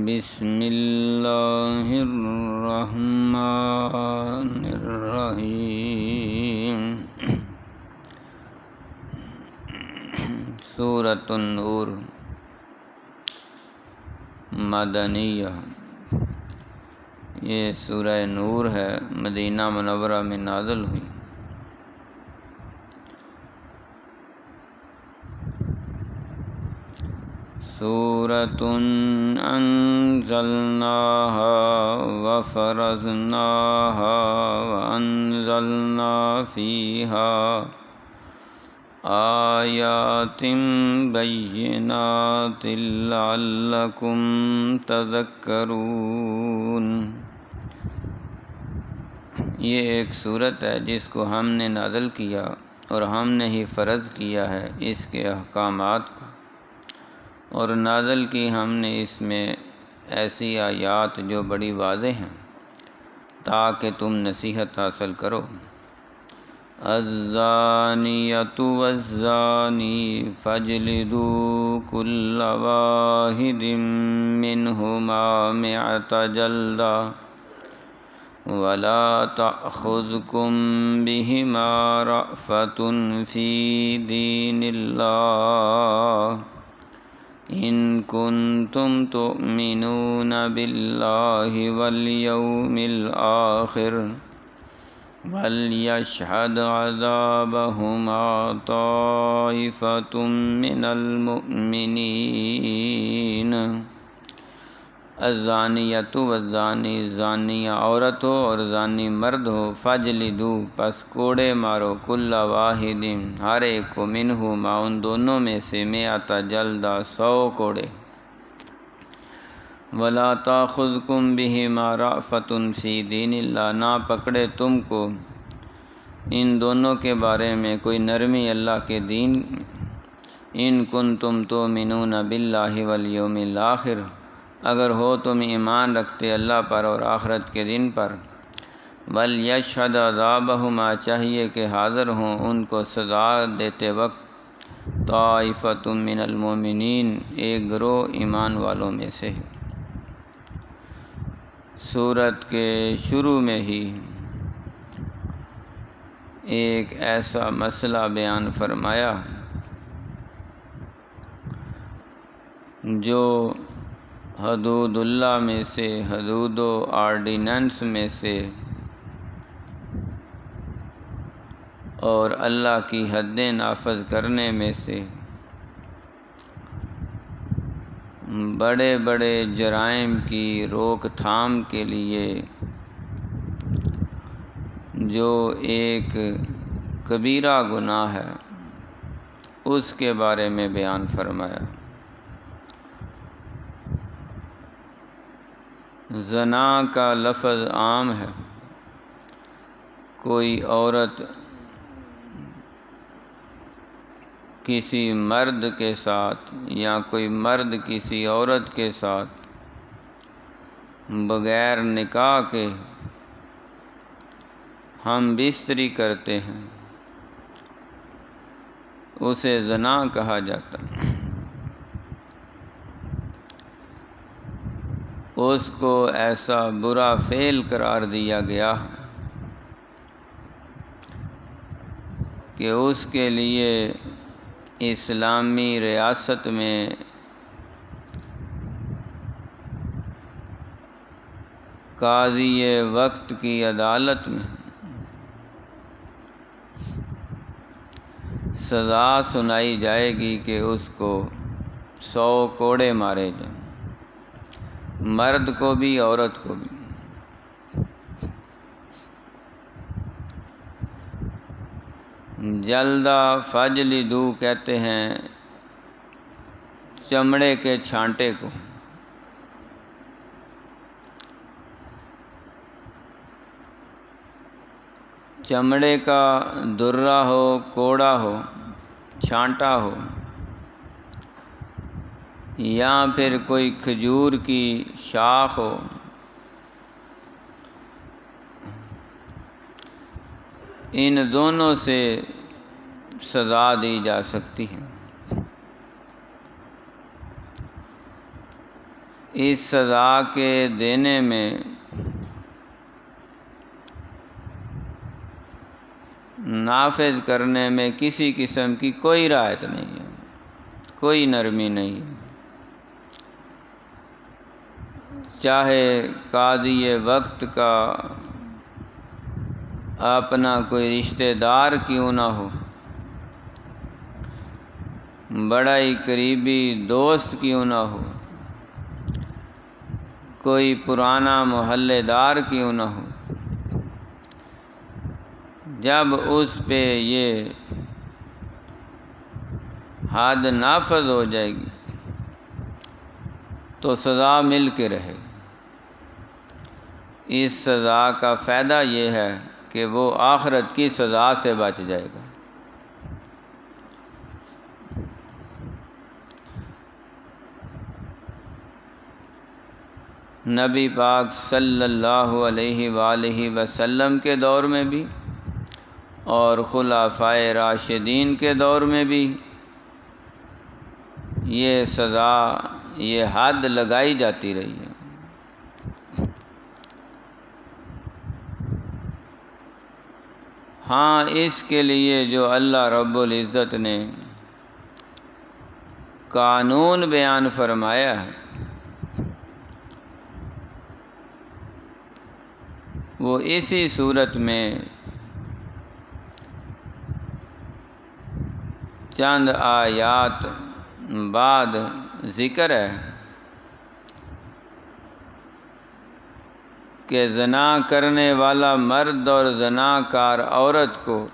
بسم اللہ الرحمن الرحیم۔ سورۃ النور مدنیہ، یہ سورہ نور ہے، مدینہ منورہ میں نازل ہوئی۔ سورۃ انزلناها وفرضناها وانزلنا فيها آیات بینات لعلکم تذکرون۔ یہ ایک سورت ہے جس کو ہم نے نازل کیا اور ہم نے ہی فرض کیا ہے اس کے احکامات کو، اور نازل کی ہم نے اس میں ایسی آیات جو بڑی واضح ہیں تاکہ تم نصیحت حاصل کرو۔ الزانیۃ والزانی فاجلدوا کل واحد منہما مئۃ جلدہ ولا تأخذکم بہما رأفۃ فی دین اللہ ان کنتم تؤمنون باللہ والیوم الآخر ولیشہد عذابہما طائفۃ من المؤمنین۔ الزانیۃ والزانی، زانیہ عورت ہو اور زانی مرد ہو، فاجلدو پس کوڑے مارو، کل واحد ہر ایک کو، منہما ان دونوں میں سے، مئۃ جلدہ 100 کوڑے، ولا تاخذکم بہما رأفۃ فی دین اللہ نہ پکڑے تم کو ان دونوں کے بارے میں کوئی نرمی اللہ کے دین میں، ان کنتم تؤمنون باللہ والیوم الآخر اگر ہو تم ایمان رکھتے اللہ پر اور آخرت کے دن پر، ولیشہد عذابہما چاہیے کہ حاضر ہوں ان کو سزا دیتے وقت، طائفۃ من المؤمنین ایک گروہ ایمان والوں میں سے۔ سورت کے شروع میں ہی ایک ایسا مسئلہ بیان فرمایا جو حدود اللہ میں سے، حدود و آرڈیننس میں سے اور اللہ کی حدیں نافذ کرنے میں سے، بڑے بڑے جرائم کی روک تھام کے لیے جو ایک کبیرہ گناہ ہے اس کے بارے میں بیان فرمایا۔ زنا کا لفظ عام ہے، کوئی عورت کسی مرد کے ساتھ یا کوئی مرد کسی عورت کے ساتھ بغیر نکاح کے ہم بستری کرتے ہیں اسے زنا کہا جاتا ہے۔ اس کو ایسا برا فعل قرار دیا گیا کہ اس کے لیے اسلامی ریاست میں قاضی وقت کی عدالت میں سزا سنائی جائے گی کہ اس کو 100 کوڑے مارے جائیں، مرد کو بھی عورت کو بھی۔ جلدہ فاجلدو کہتے ہیں چمڑے کے چھانٹے کو، چمڑے کا درہ ہو، کوڑا ہو، چھانٹا ہو، یا پھر کوئی کھجور کی شاخ ہو، ان دونوں سے سزا دی جا سکتی ہے۔ اس سزا کے دینے میں نافذ کرنے میں کسی قسم کی کوئی رعایت نہیں ہے، کوئی نرمی نہیں ہے، چاہے قاضی وقت کا اپنا کوئی رشتہ دار کیوں نہ ہو، بڑا ہی قریبی دوست کیوں نہ ہو، کوئی پرانا محلے دار کیوں نہ ہو، جب اس پہ یہ حد نافذ ہو جائے گی تو سزا مل کے رہے گی۔ اس سزا کا فائدہ یہ ہے کہ وہ آخرت کی سزا سے بچ جائے گا۔ نبی پاک صلی اللہ علیہ وآلہ وسلم کے دور میں بھی اور خلفائے راشدین کے دور میں بھی یہ سزا، یہ حد لگائی جاتی رہی ہے۔ ہاں، اس کے لیے جو اللہ رب العزت نے قانون بیان فرمایا ہے وہ اسی صورت میں چند آیات بعد ذکر ہے کہ زنا کرنے والا مرد اور زناکار عورت کو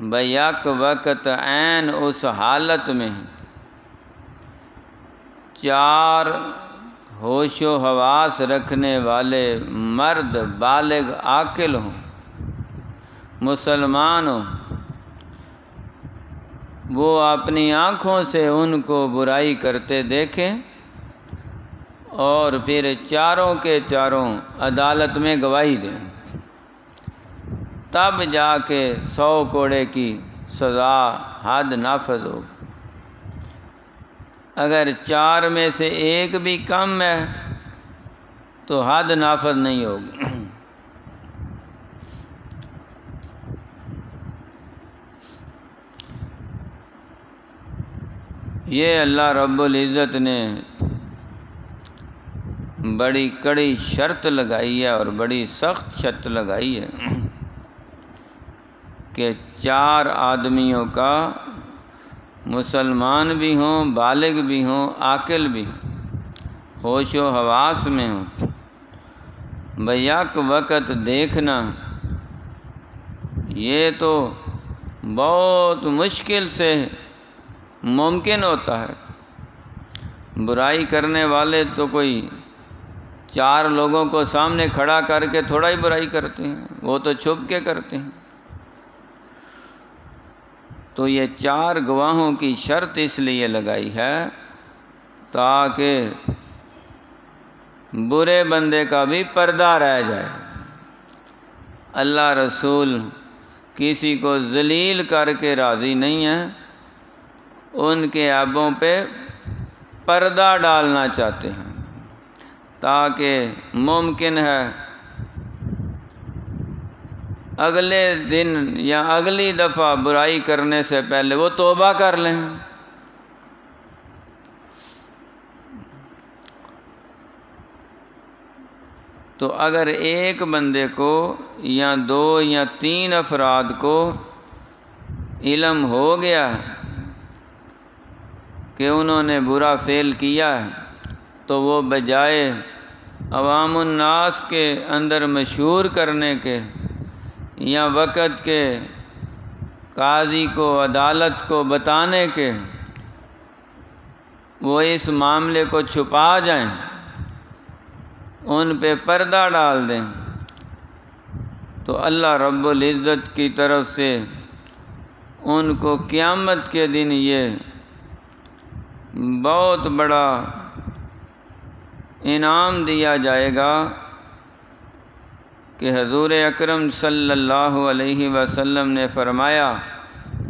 بیک وقت عین اس حالت میں 4 ہوش و حواس رکھنے والے مرد بالغ عاقل ہوں، مسلمان ہوں، وہ اپنی آنکھوں سے ان کو برائی کرتے دیکھیں اور پھر چاروں کے چاروں عدالت میں گواہی دیں، تب جا کے 100 کوڑے کی سزا حد نافذ ہو۔ اگر 4 میں سے ایک بھی کم ہے تو حد نافذ نہیں ہوگی۔ یہ اللہ رب العزت نے بڑی کڑی شرط لگائی ہے اور بڑی سخت شرط لگائی ہے کہ 4 آدمیوں کا، مسلمان بھی ہوں، بالغ بھی ہوں، عاقل بھی ہوں، ہوش و حواس میں ہوں، بیک وقت دیکھنا یہ تو بہت مشکل سے ممکن ہوتا ہے۔ برائی کرنے والے تو کوئی 4 لوگوں کو سامنے کھڑا کر کے تھوڑا ہی برائی کرتے ہیں، وہ تو چھپ کے کرتے ہیں۔ تو یہ 4 گواہوں کی شرط اس لیے لگائی ہے تاکہ برے بندے کا بھی پردہ رہ جائے۔ اللہ رسول کسی کو ذلیل کر کے راضی نہیں ہے، ان کے عیبوں پہ پردہ ڈالنا چاہتے ہیں تاکہ ممکن ہے اگلے دن یا اگلی دفعہ برائی کرنے سے پہلے وہ توبہ کر لیں۔ تو اگر ایک بندے کو یا 2 یا 3 افراد کو علم ہو گیا کہ انہوں نے برا فعل کیا ہے تو وہ بجائے عوام الناس کے اندر مشہور کرنے کے یا وقت کے قاضی کو، عدالت کو بتانے کے، وہ اس معاملے کو چھپا جائیں، ان پہ پردہ ڈال دیں، تو اللہ رب العزت کی طرف سے ان کو قیامت کے دن یہ بہت بڑا انعام دیا جائے گا کہ حضور اکرم صلی اللہ علیہ وسلم نے فرمایا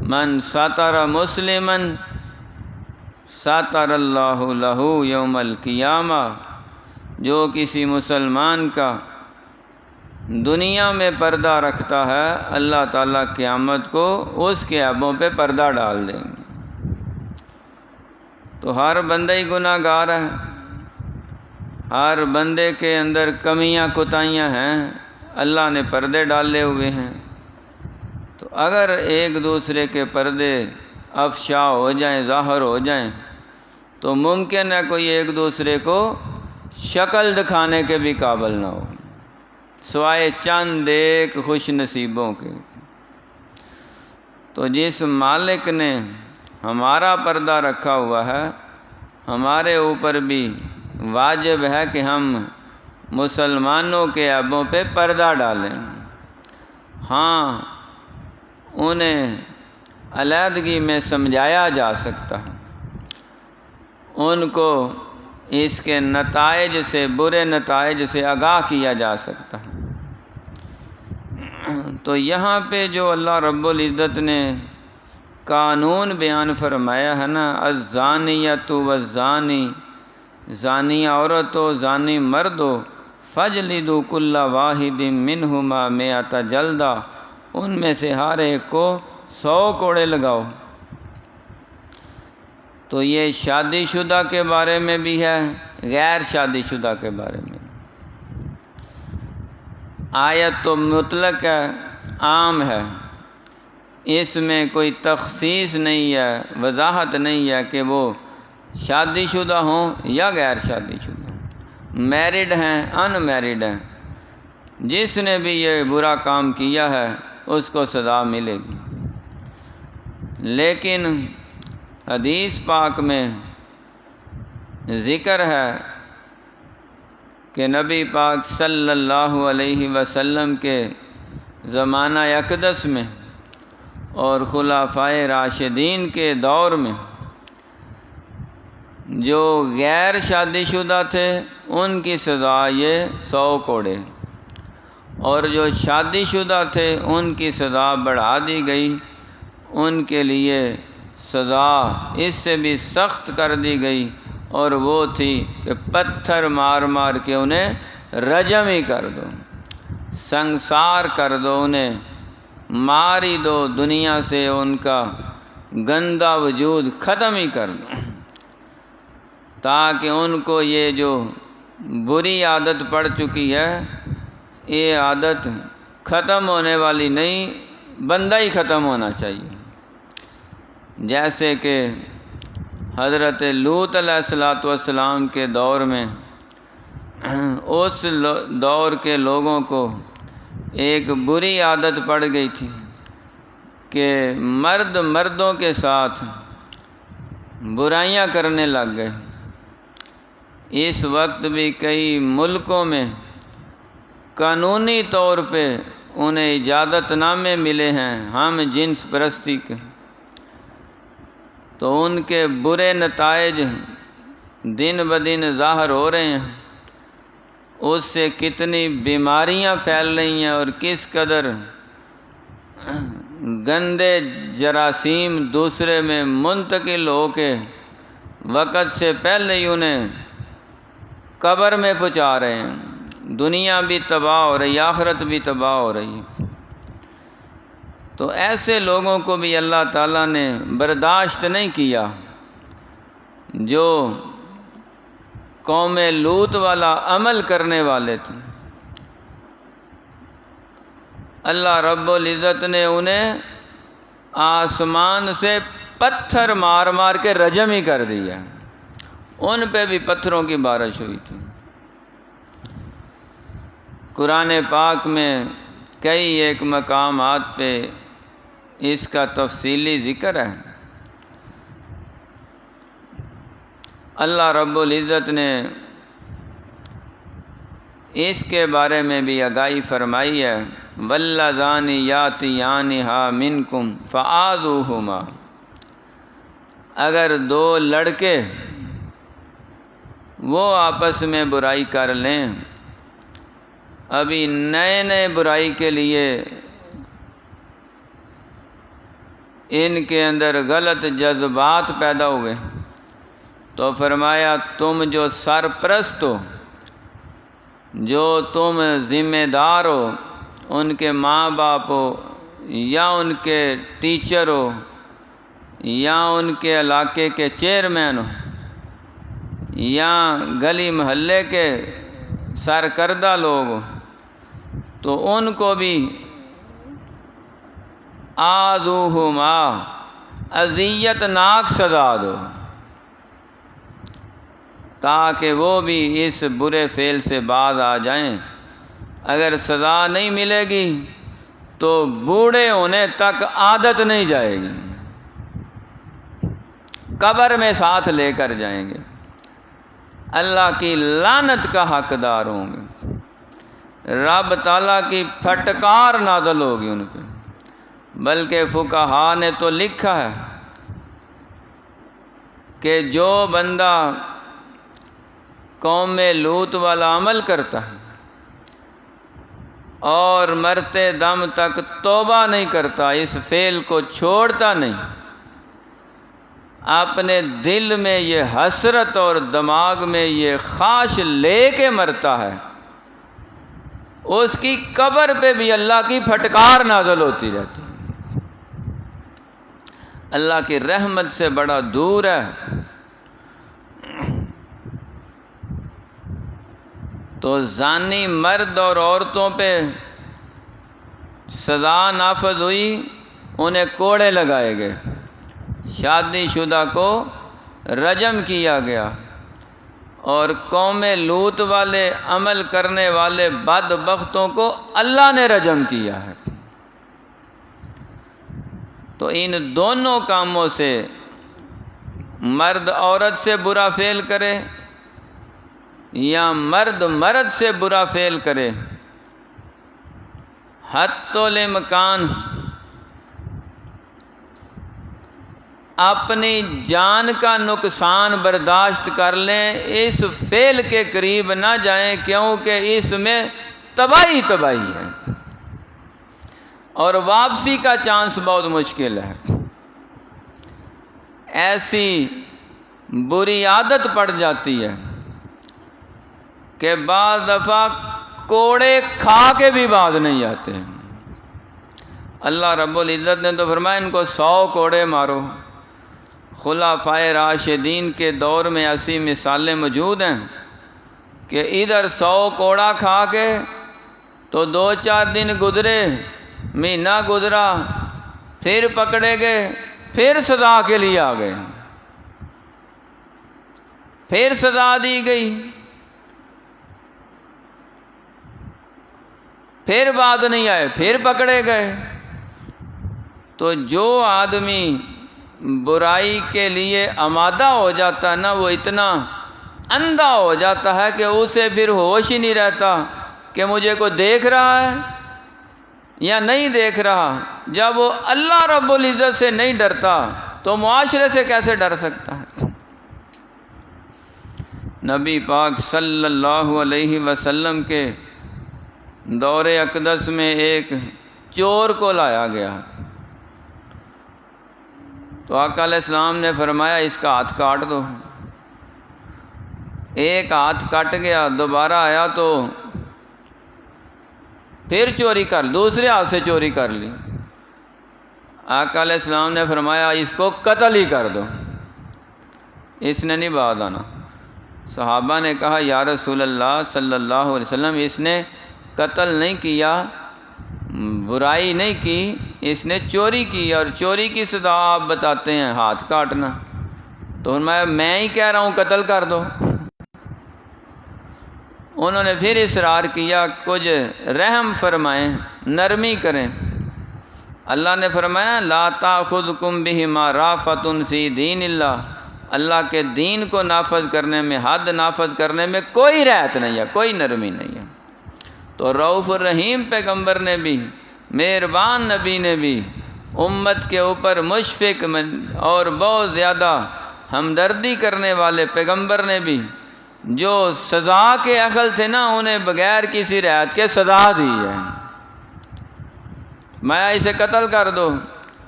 من ستر مسلمن ساتر اللہ لہو یوم القیامہ، جو کسی مسلمان کا دنیا میں پردہ رکھتا ہے اللہ تعالیٰ قیامت کو اس کے عیبوں پہ پردہ ڈال دیں گے۔ تو ہر بندہ ہی گناہ گار ہے، ہر بندے کے اندر کمیاں کوتاہیاں ہیں، اللہ نے پردے ڈالے ہوئے ہیں۔ تو اگر ایک دوسرے کے پردے افشا ہو جائیں، ظاہر ہو جائیں، تو ممکن ہے کوئی ایک دوسرے کو شکل دکھانے کے بھی قابل نہ ہو، سوائے چند ایک خوش نصیبوں کے۔ تو جس مالک نے ہمارا پردہ رکھا ہوا ہے، ہمارے اوپر بھی واجب ہے کہ ہم مسلمانوں کے عیبوں پہ پردہ ڈالیں۔ ہاں، انہیں علیحدگی میں سمجھایا جا سکتا ہے، ان کو اس کے نتائج سے، برے نتائج سے آگاہ کیا جا سکتا ہے۔ تو یہاں پہ جو اللہ رب العزت نے قانون بیان فرمایا ہے نا، الزانیۃ والزانی، زانی عورت ہو زانی مرد ہو، فجلدوا کل واحد منہما مئۃ جلدہ، ان میں سے ہر ایک کو 100 کوڑے لگاؤ۔ تو یہ شادی شدہ کے بارے میں بھی ہے، غیر شادی شدہ کے بارے میں۔ آیت تو مطلق ہے، عام ہے، اس میں کوئی تخصیص نہیں ہے، وضاحت نہیں ہے کہ وہ شادی شدہ ہوں یا غیر شادی شدہ، میرڈ ہیں ان میرڈ ہیں، جس نے بھی یہ برا کام کیا ہے اس کو سزا ملے گی۔ لیکن حدیث پاک میں ذکر ہے کہ نبی پاک صلی اللہ علیہ وسلم کے زمانہ اقدس میں اور خلفائے راشدین کے دور میں جو غیر شادی شدہ تھے ان کی سزا یہ 100 کوڑے، اور جو شادی شدہ تھے ان کی سزا بڑھا دی گئی، ان کے لیے سزا اس سے بھی سخت کر دی گئی، اور وہ تھی کہ پتھر مار مار کے انہیں رجم ہی کر دو، سنسار کر دو، انہیں مار ہی دو، دنیا سے ان کا گندا وجود ختم ہی کر دو، تاکہ ان کو یہ جو بری عادت پڑ چکی ہے یہ عادت ختم ہونے والی نہیں، بندہ ہی ختم ہونا چاہیے۔ جیسے کہ حضرت لوط علیہ السلام کے دور میں اس دور کے لوگوں کو ایک بری عادت پڑ گئی تھی کہ مرد مردوں کے ساتھ برائیاں کرنے لگ گئے۔ اس وقت بھی کئی ملکوں میں قانونی طور پہ انہیں اجازت نامے ملے ہیں ہم جنس پرستی کے، تو ان کے برے نتائج دن بدن ظاہر ہو رہے ہیں، اس سے کتنی بیماریاں پھیل رہی ہیں اور کس قدر گندے جراثیم دوسرے میں منتقل ہو کے وقت سے پہلے ہی انہیں قبر میں پہنچا رہے ہیں، دنیا بھی تباہ ہو رہی، آخرت بھی تباہ ہو رہی ہے۔ تو ایسے لوگوں کو بھی اللہ تعالیٰ نے برداشت نہیں کیا، جو قوم لوط والا عمل کرنے والے تھے۔ اللہ رب العزت نے انہیں آسمان سے پتھر مار مار کے رجم ہی کر دیا، ان پہ بھی پتھروں کی بارش ہوئی تھی۔ قرآن پاک میں کئی ایک مقامات پہ اس کا تفصیلی ذکر ہے۔ اللہ رب العزت نے اس کے بارے میں بھی آگاہی فرمائی ہے، وَاللَّذَانِ يَأْتِيَانِهَا مِنْكُمْ فَآذُوهُمَا، اگر دو لڑکے وہ آپس میں برائی کر لیں، ابھی نئے نئے برائی کے لیے ان کے اندر غلط جذبات پیدا ہوئے، تو فرمایا تم جو سرپرست ہو، جو تم ذمہ دار ہو، ان کے ماں باپ ہو یا ان کے ٹیچر ہو یا ان کے علاقے کے چیئرمین ہو یا گلی محلے کے سرکردہ لوگ ہو، تو ان کو بھی آذوہما اذیت ناک سزا دو، تاکہ وہ بھی اس برے فعل سے باز آ جائیں۔ اگر سزا نہیں ملے گی تو بوڑھے ہونے تک عادت نہیں جائے گی، قبر میں ساتھ لے کر جائیں گے، اللہ کی لعنت کا حقدار ہوں گے، رب تعالیٰ کی پھٹکار نازل ہوگی ان پہ۔ بلکہ فقہا نے تو لکھا ہے کہ جو بندہ قوم لوط والا عمل کرتا ہے اور مرتے دم تک توبہ نہیں کرتا، اس فعل کو چھوڑتا نہیں، اپنے دل میں یہ حسرت اور دماغ میں یہ خواہش لے کے مرتا ہے، اس کی قبر پہ بھی اللہ کی پھٹکار نازل ہوتی رہتی ہے، اللہ کی رحمت سے بڑا دور ہے۔ تو زانی مرد اور عورتوں پہ سزا نافذ ہوئی، انہیں کوڑے لگائے گئے، شادی شدہ کو رجم کیا گیا، اور قوم لوط والے عمل کرنے والے بدبختوں کو اللہ نے رجم کیا ہے۔ تو ان دونوں کاموں سے، مرد عورت سے برا فعل کرے یا مرد مرد سے برا فعل کرے، حتی الامکان اپنی جان کا نقصان برداشت کر لیں، اس فعل کے قریب نہ جائیں، کیونکہ اس میں تباہی ہے اور واپسی کا چانس بہت مشکل ہے۔ ایسی بری عادت پڑ جاتی ہے کہ بعض دفعہ کوڑے کھا کے بھی باز نہیں آتے۔ اللہ رب العزت نے تو فرمایا ان کو 100 کوڑے مارو۔ خلفائے راشدین کے دور میں ایسی مثالیں موجود ہیں کہ ادھر 100 کوڑا کھا کے تو 2-4 دن گزرے، مہینہ گزرا، پھر پکڑے گئے، پھر سزا کے لیے آ گئے، پھر سزا دی گئی، پھر بعد نہیں آئے، پھر پکڑے گئے۔ تو جو آدمی برائی کے لیے آمادہ ہو جاتا ہے نا، وہ اتنا اندھا ہو جاتا ہے کہ اسے پھر ہوش ہی نہیں رہتا کہ مجھے کوئی دیکھ رہا ہے یا نہیں دیکھ رہا۔ جب وہ اللہ رب العزت سے نہیں ڈرتا تو معاشرے سے کیسے ڈر سکتا ہے؟ نبی پاک صلی اللہ علیہ وسلم کے دور اقدس میں ایک چور کو لایا گیا، تو آقا علیہ السلام نے فرمایا اس کا ہاتھ کاٹ دو۔ ایک ہاتھ کٹ گیا، دوبارہ آیا تو پھر چوری کر، دوسرے ہاتھ سے چوری کر لی۔ آقا علیہ السلام نے فرمایا اس کو قتل ہی کر دو، اس نے نہیں باز آنا۔ صحابہ نے کہا یا رسول اللہ صلی اللہ علیہ وسلم، اس نے قتل نہیں کیا، برائی نہیں کی، اس نے چوری کی، اور چوری کی سزا آپ بتاتے ہیں ہاتھ کاٹنا، تو میں ہی کہہ رہا ہوں قتل کر دو۔ انہوں نے پھر اصرار کیا، کچھ رحم فرمائیں، نرمی کریں۔ اللہ نے فرمایا لا تأخذکم بہما رأفۃ فی دین اللہ، اللہ کے دین کو نافذ کرنے میں، حد نافذ کرنے میں کوئی رعایت نہیں ہے، کوئی نرمی نہیں ہے۔ تو رؤوف الرحیم پیغمبر نے بھی، مہربان نبی نے بھی، امت کے اوپر مشفق اور بہت زیادہ ہمدردی کرنے والے پیغمبر نے بھی، جو سزا کے اہل تھے نا، انہیں بغیر کسی رعایت کے سزا دی ہے، میں اسے قتل کر دو۔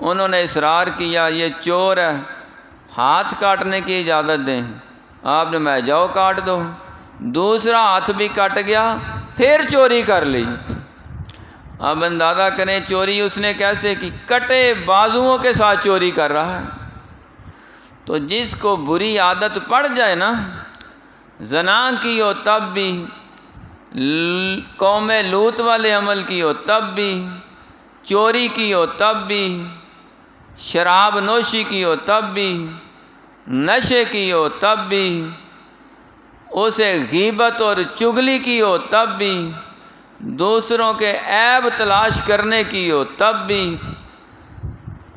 انہوں نے اصرار کیا یہ چور ہے، ہاتھ کاٹنے کی اجازت دیں، آپ نے میں جاؤ کاٹ دو، دوسرا ہاتھ بھی کٹ گیا، پھر چوری کر لی۔ اب اندازہ کریں چوری اس نے کیسے کی، کٹے بازوؤں کے ساتھ چوری کر رہا ہے۔ تو جس کو بری عادت پڑ جائے نا، زنا کی ہو تب بھی، قوم لوط والے عمل کی ہو تب بھی، چوری کی ہو تب بھی، شراب نوشی کی ہو تب بھی، نشے کی ہو تب بھی، اسے غیبت اور چغلی کی ہو تب بھی، دوسروں کے عیب تلاش کرنے کی ہو تب بھی،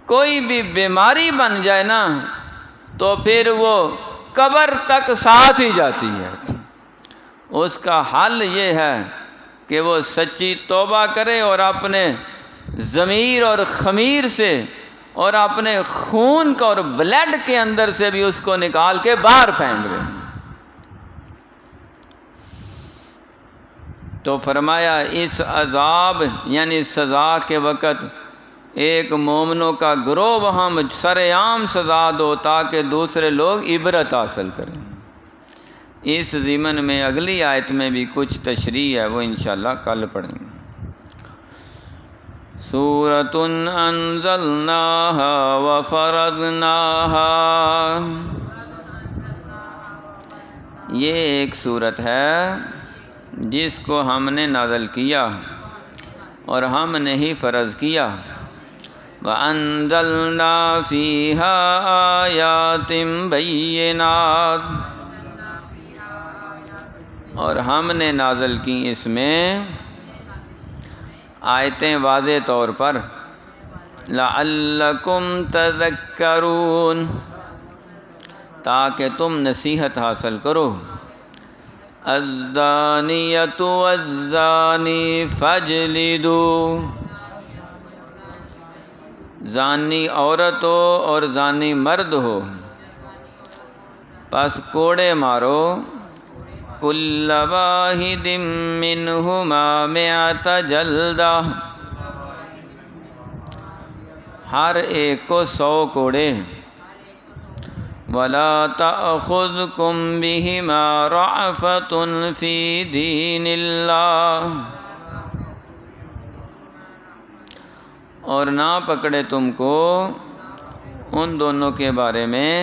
کوئی بھی بیماری بن جائے نا تو پھر وہ قبر تک ساتھ ہی جاتی ہے۔ اس کا حل یہ ہے کہ وہ سچی توبہ کرے اور اپنے ضمیر اور خمیر سے اور اپنے خون کا اور بلڈ کے اندر سے بھی اس کو نکال کے باہر پھینک دے۔ تو فرمایا اس عذاب یعنی سزا کے وقت ایک مومنوں کا گروہ وہاں سر عام سزا دو تاکہ دوسرے لوگ عبرت حاصل کریں۔ اس ضمن میں اگلی آیت میں بھی کچھ تشریح ہے، وہ انشاءاللہ کل پڑھیں گے۔ سورۃ انزلناہا وفرضناہا، یہ ایک صورت ہے جس کو ہم نے نازل کیا اور ہم نے ہی فرض کیا۔ وَأَنزَلْنَا فِيهَا آيَاتٍ بَيِّنَاتٍ، اور ہم نے نازل کی اس میں آیتیں واضح طور پر، لَعَلَّكُمْ تَذَكَّرُونَ، تاکہ تم نصیحت حاصل کرو۔ الزَّانِيَةُ وَالزَّانِي فَاجْلِدُوا، زانی عورت ہو اور زانی مرد ہو پس کوڑے مارو، کل واحد منہما مئۃ جلدہ، ہر ایک کو 100 کوڑے۔ ولا تأخذکم بہما رأفۃ فی دین اللہ، اور نہ پکڑے تم کو ان دونوں کے بارے میں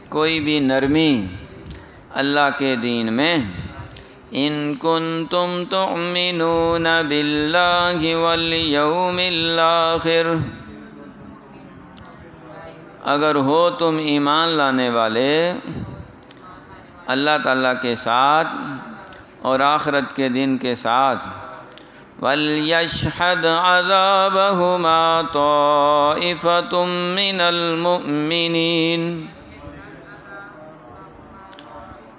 کوئی بھی نرمی اللہ کے دین میں۔ ان کنتم تؤمنون باللہ والیوم الآخر، اگر ہو تم ایمان لانے والے اللہ تعالیٰ کے ساتھ اور آخرت کے دن کے ساتھ۔ وَلْيَشْهَدْ عَذَابَهُمَا طَائِفَةٌ مِّنَ الْمُؤْمِنِينَ،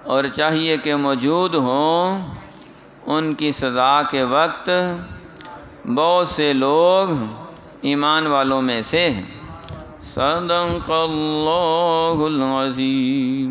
اور چاہیے کہ موجود ہوں ان کی سزا کے وقت بہت سے لوگ ایمان والوں میں سے۔ صدق اللہ العظیم۔